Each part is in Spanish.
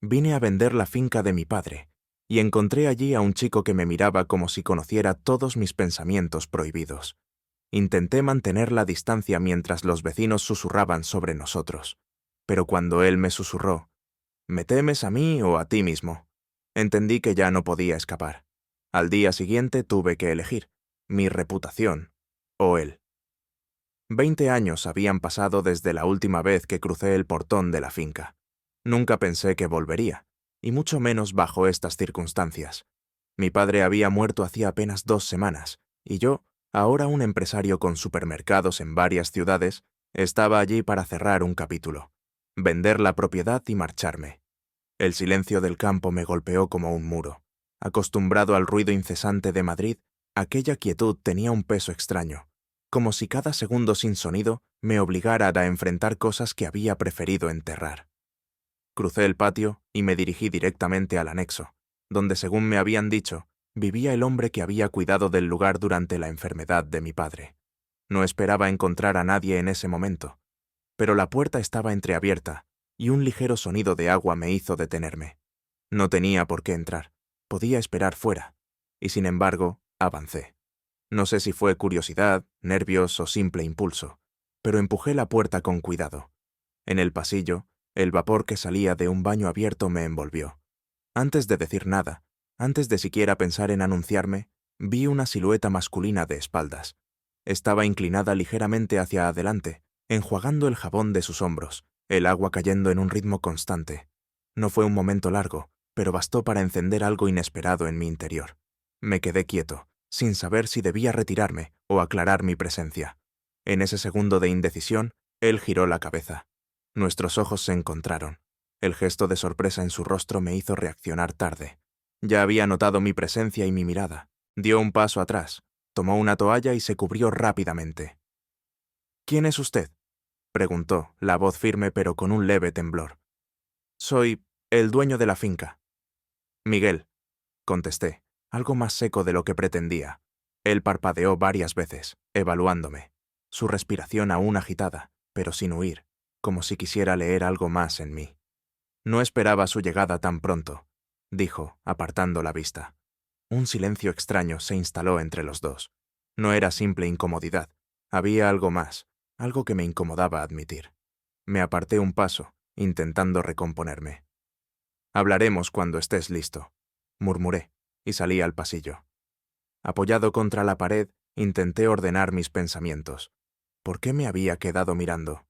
Vine a vender la finca de mi padre, y encontré allí a un chico que me miraba como si conociera todos mis pensamientos prohibidos. Intenté mantener la distancia mientras los vecinos susurraban sobre nosotros, pero cuando él me susurró, ¿me temes a mí o a ti mismo?, entendí que ya no podía escapar. Al día siguiente tuve que elegir, mi reputación o él. 20 años habían pasado desde la última vez que crucé el portón de la finca. Nunca pensé que volvería, y mucho menos bajo estas circunstancias. Mi padre había muerto hacía apenas 2 semanas, y yo, ahora un empresario con supermercados en varias ciudades, estaba allí para cerrar un capítulo, vender la propiedad y marcharme. El silencio del campo me golpeó como un muro. Acostumbrado al ruido incesante de Madrid, aquella quietud tenía un peso extraño, como si cada segundo sin sonido me obligara a enfrentar cosas que había preferido enterrar. Crucé el patio y me dirigí directamente al anexo, donde, según me habían dicho, vivía el hombre que había cuidado del lugar durante la enfermedad de mi padre. No esperaba encontrar a nadie en ese momento, pero la puerta estaba entreabierta y un ligero sonido de agua me hizo detenerme. No tenía por qué entrar, podía esperar fuera, y sin embargo, avancé. No sé si fue curiosidad, nervios o simple impulso, pero empujé la puerta con cuidado. En el pasillo, el vapor que salía de un baño abierto me envolvió. Antes de decir nada, antes de siquiera pensar en anunciarme, vi una silueta masculina de espaldas. Estaba inclinada ligeramente hacia adelante, enjuagando el jabón de sus hombros, el agua cayendo en un ritmo constante. No fue un momento largo, pero bastó para encender algo inesperado en mi interior. Me quedé quieto, sin saber si debía retirarme o aclarar mi presencia. En ese segundo de indecisión, él giró la cabeza. Nuestros ojos se encontraron. El gesto de sorpresa en su rostro me hizo reaccionar tarde. Ya había notado mi presencia y mi mirada. Dio un paso atrás, tomó una toalla y se cubrió rápidamente. «¿Quién es usted?», preguntó, la voz firme pero con un leve temblor. «Soy el dueño de la finca». «Miguel», contesté, algo más seco de lo que pretendía. Él parpadeó varias veces, evaluándome, su respiración aún agitada, pero sin huir, como si quisiera leer algo más en mí. «No esperaba su llegada tan pronto», dijo, apartando la vista. Un silencio extraño se instaló entre los dos. No era simple incomodidad, había algo más, algo que me incomodaba admitir. Me aparté un paso, intentando recomponerme. «Hablaremos cuando estés listo», murmuré, y salí al pasillo. Apoyado contra la pared, intenté ordenar mis pensamientos. ¿Por qué me había quedado mirando?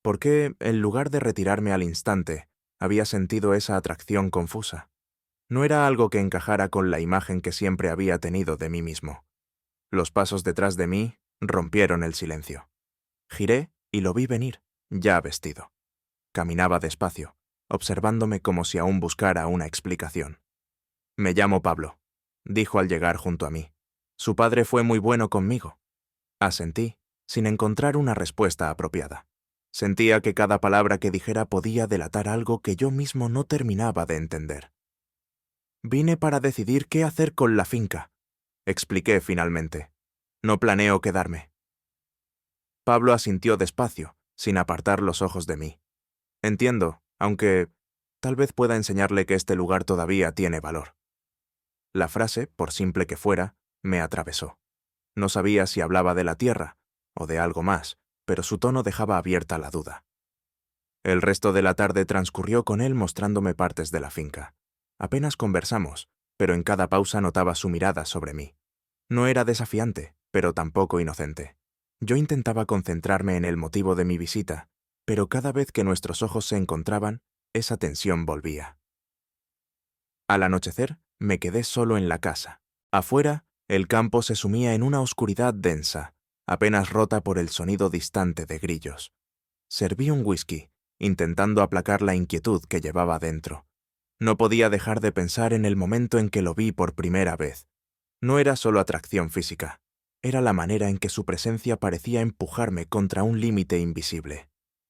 ¿Por qué, en lugar de retirarme al instante, había sentido esa atracción confusa? No era algo que encajara con la imagen que siempre había tenido de mí mismo. Los pasos detrás de mí rompieron el silencio. Giré y lo vi venir, ya vestido. Caminaba despacio, observándome como si aún buscara una explicación. «Me llamo Pablo», dijo al llegar junto a mí. «Su padre fue muy bueno conmigo». Asentí, sin encontrar una respuesta apropiada. Sentía que cada palabra que dijera podía delatar algo que yo mismo no terminaba de entender. «Vine para decidir qué hacer con la finca», expliqué finalmente. «No planeo quedarme». Pablo asintió despacio, sin apartar los ojos de mí. «Entiendo, aunque tal vez pueda enseñarle que este lugar todavía tiene valor». La frase, por simple que fuera, me atravesó. No sabía si hablaba de la tierra o de algo más, pero su tono dejaba abierta la duda. El resto de la tarde transcurrió con él mostrándome partes de la finca. Apenas conversamos, pero en cada pausa notaba su mirada sobre mí. No era desafiante, pero tampoco inocente. Yo intentaba concentrarme en el motivo de mi visita, pero cada vez que nuestros ojos se encontraban, esa tensión volvía. Al anochecer, me quedé solo en la casa. Afuera, el campo se sumía en una oscuridad densa, apenas rota por el sonido distante de grillos. Serví un whisky, intentando aplacar la inquietud que llevaba dentro. No podía dejar de pensar en el momento en que lo vi por primera vez. No era solo atracción física, era la manera en que su presencia parecía empujarme contra un límite invisible.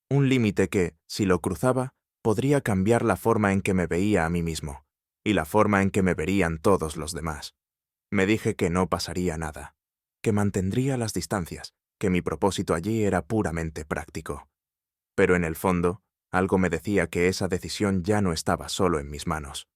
Un límite que, si lo cruzaba, podría cambiar la forma en que me veía a mí mismo, y la forma en que me verían todos los demás. Me dije que no pasaría nada, que mantendría las distancias, que mi propósito allí era puramente práctico. Pero en el fondo, Algo me decía que esa decisión ya no estaba solo en mis manos.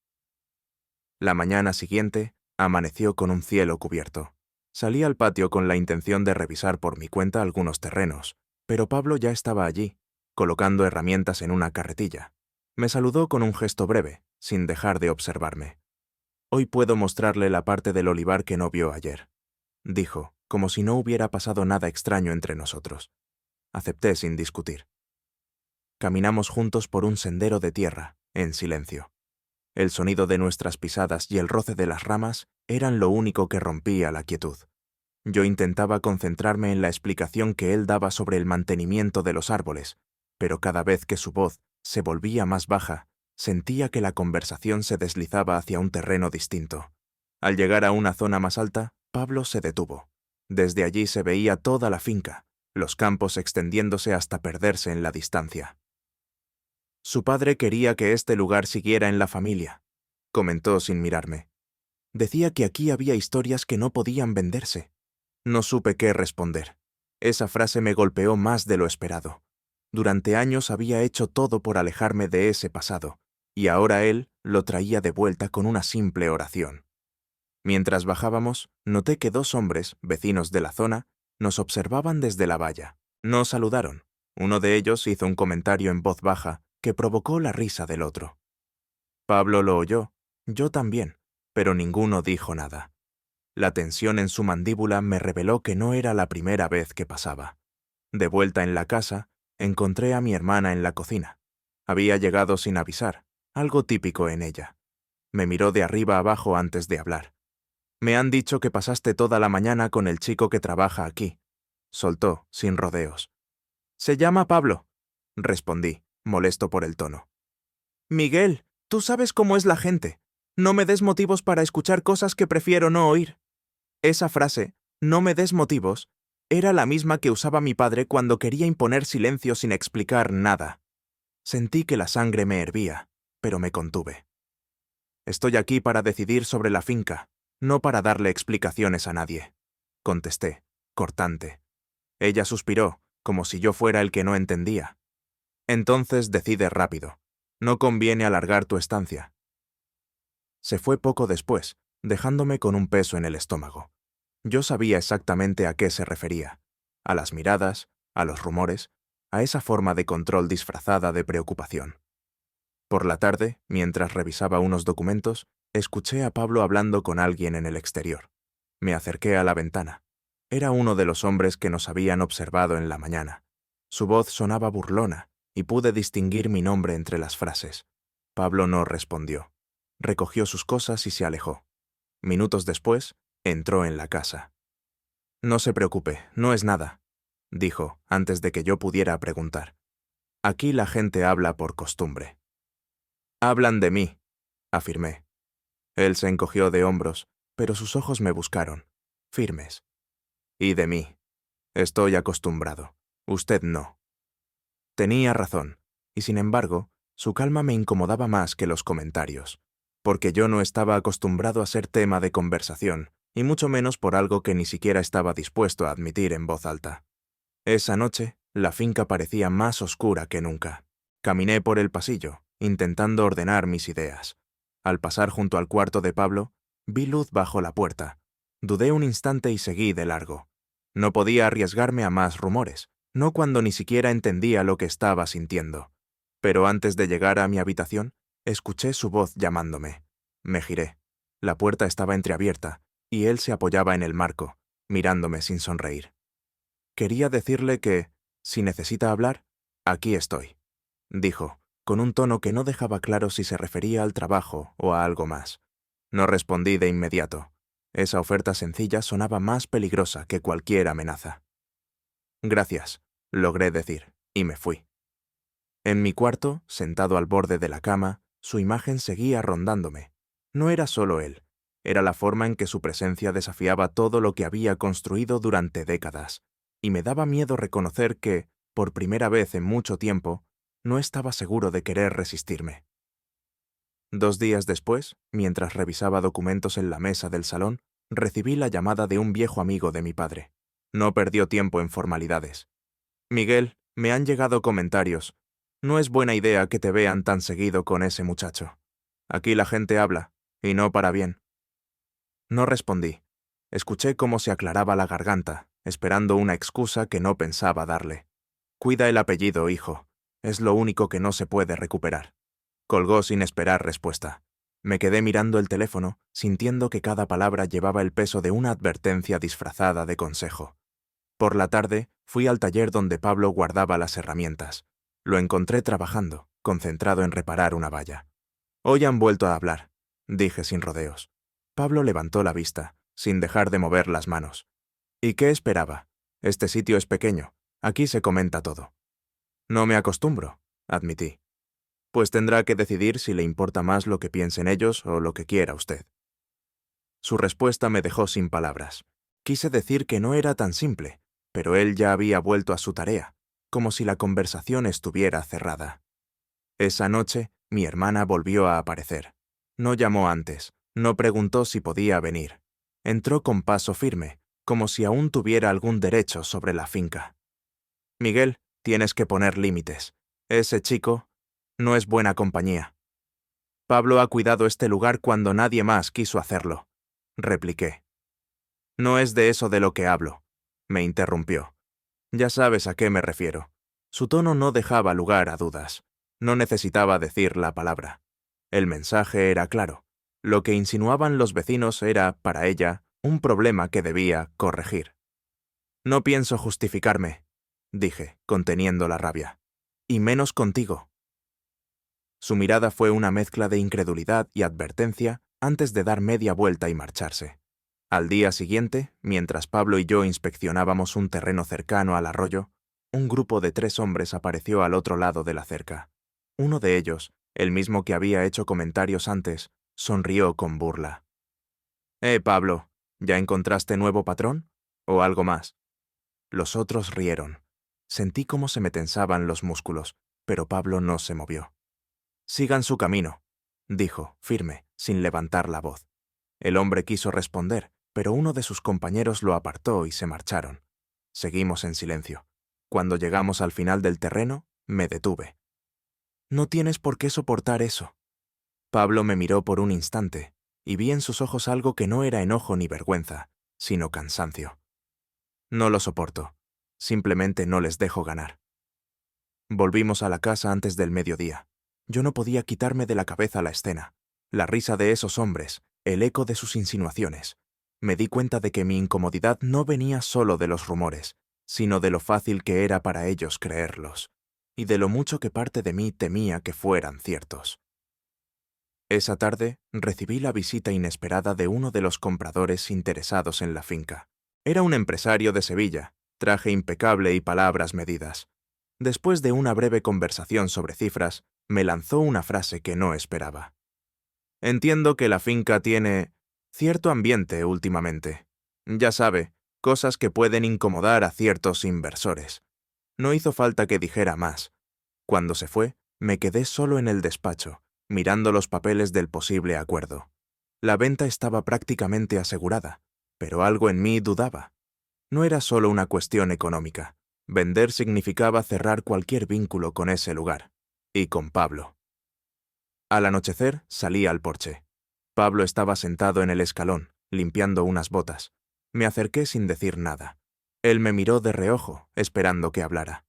La mañana siguiente amaneció con un cielo cubierto. Salí al patio con la intención de revisar por mi cuenta algunos terrenos, pero Pablo ya estaba allí, colocando herramientas en una carretilla. Me saludó con un gesto breve, sin dejar de observarme. «Hoy puedo mostrarle la parte del olivar que no vio ayer», dijo, como si no hubiera pasado nada extraño entre nosotros. Acepté sin discutir. Caminamos juntos por un sendero de tierra, en silencio. El sonido de nuestras pisadas y el roce de las ramas eran lo único que rompía la quietud. Yo intentaba concentrarme en la explicación que él daba sobre el mantenimiento de los árboles, pero cada vez que su voz se volvía más baja, sentía que la conversación se deslizaba hacia un terreno distinto. Al llegar a una zona más alta, Pablo se detuvo. Desde allí se veía toda la finca, los campos extendiéndose hasta perderse en la distancia. «Su padre quería que este lugar siguiera en la familia», comentó sin mirarme. «Decía que aquí había historias que no podían venderse». No supe qué responder. Esa frase me golpeó más de lo esperado. Durante años había hecho todo por alejarme de ese pasado, y ahora él lo traía de vuelta con una simple oración. Mientras bajábamos, noté que 2 hombres, vecinos de la zona, nos observaban desde la valla. Nos saludaron. Uno de ellos hizo un comentario en voz baja que provocó la risa del otro. Pablo lo oyó, yo también, pero ninguno dijo nada. La tensión en su mandíbula me reveló que no era la primera vez que pasaba. De vuelta en la casa, encontré a mi hermana en la cocina. Había llegado sin avisar, algo típico en ella. Me miró de arriba abajo antes de hablar. «Me han dicho que pasaste toda la mañana con el chico que trabaja aquí», soltó, sin rodeos. «Se llama Pablo», respondí, molesto por el tono. «Miguel, tú sabes cómo es la gente. No me des motivos para escuchar cosas que prefiero no oír». Esa frase, «no me des motivos», era la misma que usaba mi padre cuando quería imponer silencio sin explicar nada. Sentí que la sangre me hervía, pero me contuve. «Estoy aquí para decidir sobre la finca, no para darle explicaciones a nadie», contesté, cortante. Ella suspiró, como si yo fuera el que no entendía. «Entonces decide rápido. No conviene alargar tu estancia». Se fue poco después, dejándome con un peso en el estómago. Yo sabía exactamente a qué se refería. A las miradas, a los rumores, a esa forma de control disfrazada de preocupación. Por la tarde, mientras revisaba unos documentos, escuché a Pablo hablando con alguien en el exterior. Me acerqué a la ventana. Era uno de los hombres que nos habían observado en la mañana. Su voz sonaba burlona, y pude distinguir mi nombre entre las frases. Pablo no respondió. Recogió sus cosas y se alejó. Minutos después, entró en la casa. «No se preocupe, no es nada», dijo, antes de que yo pudiera preguntar. «Aquí la gente habla por costumbre». «Hablan de mí», afirmé. Él se encogió de hombros, pero sus ojos me buscaron, firmes. «Y de mí. Estoy acostumbrado. Usted no». Tenía razón, y sin embargo, su calma me incomodaba más que los comentarios, porque yo no estaba acostumbrado a ser tema de conversación, y mucho menos por algo que ni siquiera estaba dispuesto a admitir en voz alta. Esa noche, la finca parecía más oscura que nunca. Caminé por el pasillo, intentando ordenar mis ideas. Al pasar junto al cuarto de Pablo, vi luz bajo la puerta. Dudé un instante y seguí de largo. No podía arriesgarme a más rumores, no cuando ni siquiera entendía lo que estaba sintiendo. Pero antes de llegar a mi habitación, escuché su voz llamándome. Me giré. La puerta estaba entreabierta, y él se apoyaba en el marco, mirándome sin sonreír. Quería decirle que, si necesita hablar, aquí estoy, dijo, con un tono que no dejaba claro si se refería al trabajo o a algo más. No respondí de inmediato. Esa oferta sencilla sonaba más peligrosa que cualquier amenaza. «Gracias», logré decir, y me fui. En mi cuarto, sentado al borde de la cama, su imagen seguía rondándome. No era solo él. Era la forma en que su presencia desafiaba todo lo que había construido durante décadas, y me daba miedo reconocer que, por primera vez en mucho tiempo, no estaba seguro de querer resistirme. 2 días después, mientras revisaba documentos en la mesa del salón, recibí la llamada de un viejo amigo de mi padre. No perdió tiempo en formalidades. «Miguel, me han llegado comentarios. No es buena idea que te vean tan seguido con ese muchacho. Aquí la gente habla, y no para bien. No respondí. Escuché cómo se aclaraba la garganta, esperando una excusa que no pensaba darle. Cuida el apellido, hijo. Es lo único que no se puede recuperar. Colgó sin esperar respuesta. Me quedé mirando el teléfono, sintiendo que cada palabra llevaba el peso de una advertencia disfrazada de consejo. Por la tarde, fui al taller donde Pablo guardaba las herramientas. Lo encontré trabajando, concentrado en reparar una valla. Hoy han vuelto a hablar, dije sin rodeos. Pablo levantó la vista, sin dejar de mover las manos. ¿Y qué esperaba? Este sitio es pequeño, aquí se comenta todo. No me acostumbro, admití. Pues tendrá que decidir si le importa más lo que piensen ellos o lo que quiera usted. Su respuesta me dejó sin palabras. Quise decir que no era tan simple, pero él ya había vuelto a su tarea, como si la conversación estuviera cerrada. Esa noche, mi hermana volvió a aparecer. No llamó antes, no preguntó si podía venir. Entró con paso firme, como si aún tuviera algún derecho sobre la finca. Miguel, tienes que poner límites. Ese chico no es buena compañía. Pablo ha cuidado este lugar cuando nadie más quiso hacerlo, repliqué. No es de eso de lo que hablo, me interrumpió. Ya sabes a qué me refiero. Su tono no dejaba lugar a dudas. No necesitaba decir la palabra. El mensaje era claro. Lo que insinuaban los vecinos era, para ella, un problema que debía corregir. No pienso justificarme, dije, conteniendo la rabia. Y menos contigo. Su mirada fue una mezcla de incredulidad y advertencia antes de dar media vuelta y marcharse. Al día siguiente, mientras Pablo y yo inspeccionábamos un terreno cercano al arroyo, un grupo de 3 hombres apareció al otro lado de la cerca. Uno de ellos, el mismo que había hecho comentarios antes, sonrió con burla. Pablo, ¿ya encontraste nuevo patrón? ¿O algo más? Los otros rieron. Sentí cómo se me tensaban los músculos, pero Pablo no se movió. Sigan su camino, dijo, firme, sin levantar la voz. El hombre quiso responder, pero uno de sus compañeros lo apartó y se marcharon. Seguimos en silencio. Cuando llegamos al final del terreno, me detuve. No tienes por qué soportar eso. Pablo me miró por un instante, y vi en sus ojos algo que no era enojo ni vergüenza, sino cansancio. No lo soporto. Simplemente no les dejo ganar. Volvimos a la casa antes del mediodía. Yo no podía quitarme de la cabeza la escena, la risa de esos hombres, el eco de sus insinuaciones. Me di cuenta de que mi incomodidad no venía solo de los rumores, sino de lo fácil que era para ellos creerlos, y de lo mucho que parte de mí temía que fueran ciertos. Esa tarde recibí la visita inesperada de uno de los compradores interesados en la finca. Era un empresario de Sevilla, traje impecable y palabras medidas. Después de una breve conversación sobre cifras, me lanzó una frase que no esperaba. Entiendo que la finca tiene cierto ambiente últimamente. Ya sabe, cosas que pueden incomodar a ciertos inversores. No hizo falta que dijera más. Cuando se fue, me quedé solo en el despacho, mirando los papeles del posible acuerdo. La venta estaba prácticamente asegurada, pero algo en mí dudaba. No era solo una cuestión económica. Vender significaba cerrar cualquier vínculo con ese lugar, y con Pablo. Al anochecer salí al porche. Pablo estaba sentado en el escalón, limpiando unas botas. Me acerqué sin decir nada. Él me miró de reojo, esperando que hablara.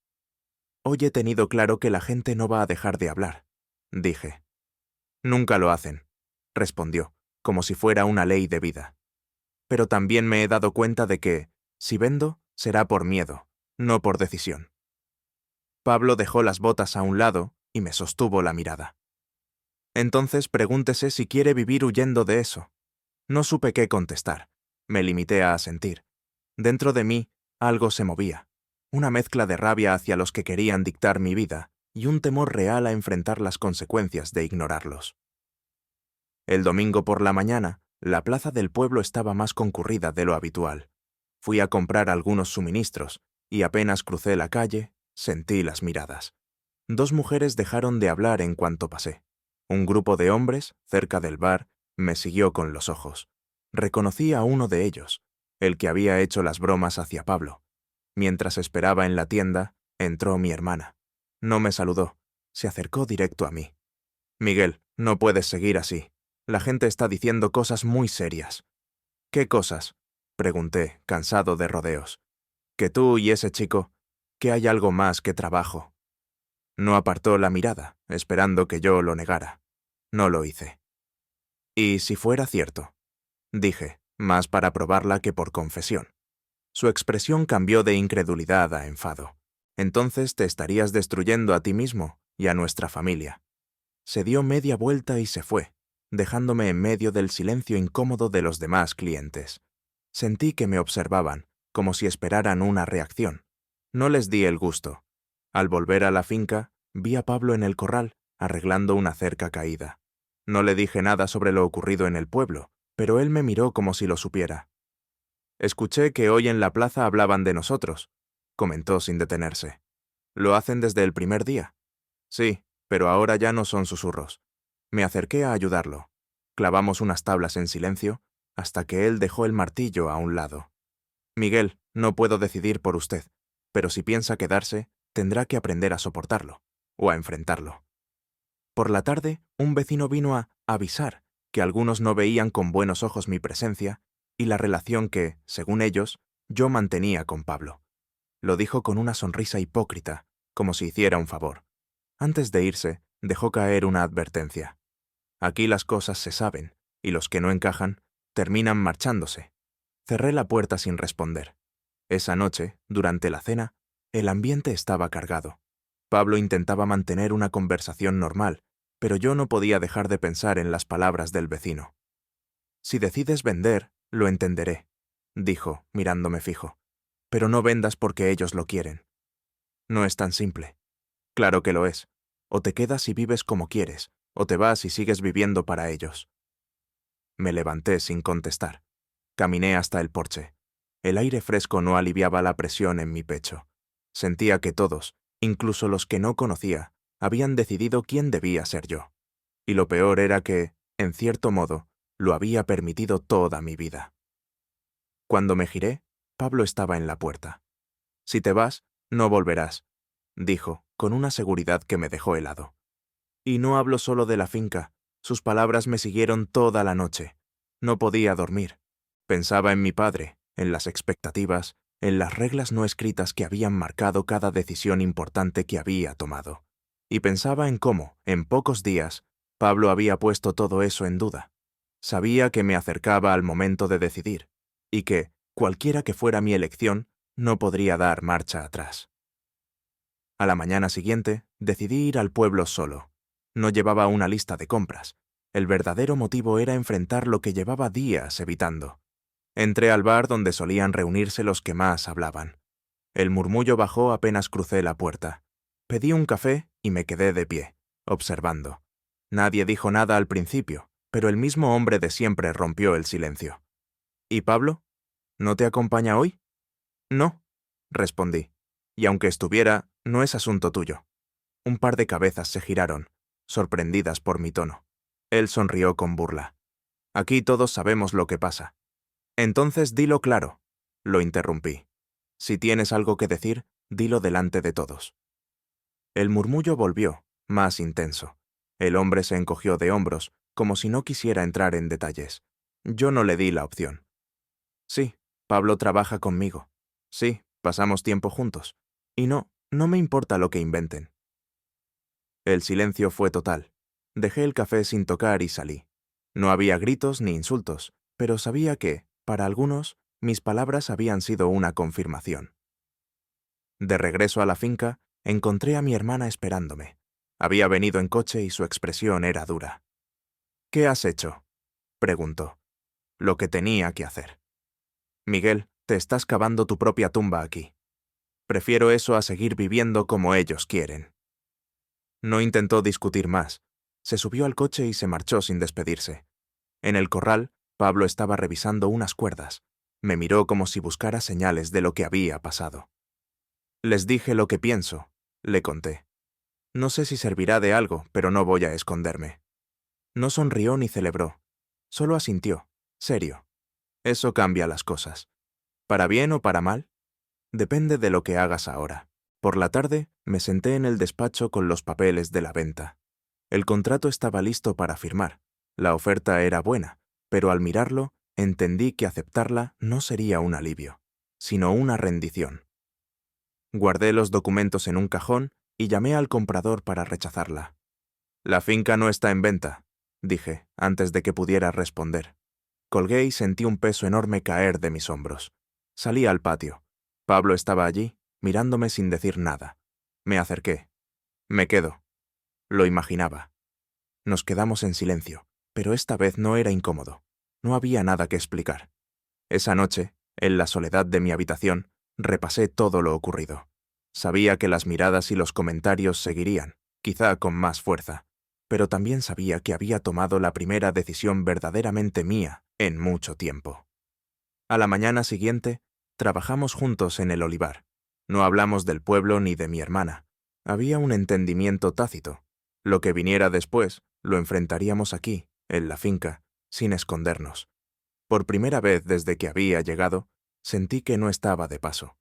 Hoy he tenido claro que la gente no va a dejar de hablar, dije. Nunca lo hacen, respondió, como si fuera una ley de vida. Pero también me he dado cuenta de que, si vendo, será por miedo, no por decisión. Pablo dejó las botas a un lado y me sostuvo la mirada. Entonces pregúntese si quiere vivir huyendo de eso. No supe qué contestar. Me limité a asentir. Dentro de mí, algo se movía. Una mezcla de rabia hacia los que querían dictar mi vida y un temor real a enfrentar las consecuencias de ignorarlos. El domingo por la mañana, la plaza del pueblo estaba más concurrida de lo habitual. Fui a comprar algunos suministros y apenas crucé la calle, sentí las miradas. 2 mujeres dejaron de hablar en cuanto pasé. Un grupo de hombres, cerca del bar, me siguió con los ojos. Reconocí a uno de ellos, el que había hecho las bromas hacia Pablo. Mientras esperaba en la tienda, entró mi hermana. No me saludó, Se acercó directo a mí. Miguel, no puedes seguir así. La gente está diciendo cosas muy serias. ¿Qué cosas? Pregunté, cansado de rodeos. Que tú y ese chico, que hay algo más que trabajo. No apartó la mirada, esperando que yo lo negara. No lo hice. ¿Y si fuera cierto? Dije, más para probarla que por confesión. Su expresión cambió de incredulidad a enfado. Entonces te estarías destruyendo a ti mismo y a nuestra familia. Se dio media vuelta y se fue, dejándome en medio del silencio incómodo de los demás clientes. Sentí que me observaban, como si esperaran una reacción. No les di el gusto. Al volver a la finca, vi a Pablo en el corral, arreglando una cerca caída. No le dije nada sobre lo ocurrido en el pueblo, pero él me miró como si lo supiera. Escuché que hoy en la plaza hablaban de nosotros, comentó sin detenerse. ¿Lo hacen desde el primer día? Sí, pero ahora ya no son susurros. Me acerqué a ayudarlo. Clavamos unas tablas en silencio, hasta que él dejó el martillo a un lado. Miguel, no puedo decidir por usted, pero si piensa quedarse, tendrá que aprender a soportarlo, o a enfrentarlo. Por la tarde, un vecino vino a avisar que algunos no veían con buenos ojos mi presencia y la relación que, según ellos, yo mantenía con Pablo. Lo dijo con una sonrisa hipócrita, como si hiciera un favor. Antes de irse, dejó caer una advertencia. Aquí las cosas se saben, y los que no encajan, terminan marchándose. Cerré la puerta sin responder. Esa noche, durante la cena, el ambiente estaba cargado. Pablo intentaba mantener una conversación normal, pero yo no podía dejar de pensar en las palabras del vecino. Si decides vender, lo entenderé, dijo, mirándome fijo. Pero no vendas porque ellos lo quieren. No es tan simple. Claro que lo es. O te quedas y vives como quieres, o te vas y sigues viviendo para ellos. Me levanté sin contestar. Caminé hasta el porche. El aire fresco no aliviaba la presión en mi pecho. Sentía que todos, incluso los que no conocía, habían decidido quién debía ser yo. Y lo peor era que, en cierto modo, lo había permitido toda mi vida. Cuando me giré, Pablo estaba en la puerta. Si te vas, no volverás, dijo, con una seguridad que me dejó helado. Y no hablo solo de la finca. Sus palabras me siguieron toda la noche. No podía dormir. Pensaba en mi padre, en las expectativas, en las reglas no escritas que habían marcado cada decisión importante que había tomado. Y pensaba en cómo, en pocos días, Pablo había puesto todo eso en duda. Sabía que me acercaba al momento de decidir, y que, cualquiera que fuera mi elección, no podría dar marcha atrás. A la mañana siguiente, decidí ir al pueblo solo. No llevaba una lista de compras. El verdadero motivo era enfrentar lo que llevaba días evitando. Entré al bar donde solían reunirse los que más hablaban. El murmullo bajó apenas crucé la puerta. Pedí un café y me quedé de pie, observando. Nadie dijo nada al principio, pero el mismo hombre de siempre rompió el silencio. ¿Y Pablo? ¿No te acompaña hoy? No, respondí. Y aunque estuviera, no es asunto tuyo. Un par de cabezas se giraron, sorprendidas por mi tono. Él sonrió con burla. Aquí todos sabemos lo que pasa. Entonces dilo claro, lo interrumpí. Si tienes algo que decir, dilo delante de todos. El murmullo volvió, más intenso. El hombre se encogió de hombros, como si no quisiera entrar en detalles. Yo no le di la opción. Sí, Pablo trabaja conmigo. Sí, pasamos tiempo juntos. Y no me importa lo que inventen. El silencio fue total. Dejé el café sin tocar y salí. No había gritos ni insultos, pero sabía que, para algunos, mis palabras habían sido una confirmación. De regreso a la finca, encontré a mi hermana esperándome. Había venido en coche y su expresión era dura. ¿Qué has hecho?, preguntó. Lo que tenía que hacer. Miguel, te estás cavando tu propia tumba aquí. Prefiero eso a seguir viviendo como ellos quieren. No intentó discutir más. Se subió al coche y se marchó sin despedirse. En el corral, Pablo estaba revisando unas cuerdas. Me miró como si buscara señales de lo que había pasado. Les dije lo que pienso, le conté. No sé si servirá de algo, pero no voy a esconderme. No sonrió ni celebró. Solo asintió, serio. Eso cambia las cosas. ¿Para bien o para mal? Depende de lo que hagas ahora. Por la tarde, Me senté en el despacho con los papeles de la venta. El contrato estaba listo para firmar. La oferta era buena, pero al mirarlo, entendí que aceptarla no sería un alivio, sino una rendición. Guardé los documentos en un cajón y llamé al comprador para rechazarla. «La finca no está en venta», dije, antes de que pudiera responder. Colgué y sentí un peso enorme caer de mis hombros. Salí al patio. Pablo estaba allí, mirándome sin decir nada. Me acerqué. «Me quedo». Lo imaginaba. Nos quedamos en silencio, pero esta vez no era incómodo. No había nada que explicar. Esa noche, en la soledad de mi habitación, repasé todo lo ocurrido. Sabía que las miradas y los comentarios seguirían, quizá con más fuerza, pero también sabía que había tomado la primera decisión verdaderamente mía en mucho tiempo. A la mañana siguiente, trabajamos juntos en el olivar. No hablamos del pueblo ni de mi hermana. Había un entendimiento tácito. Lo que viniera después, lo enfrentaríamos aquí, en la finca, sin escondernos. Por primera vez desde que había llegado, sentí que no estaba de paso.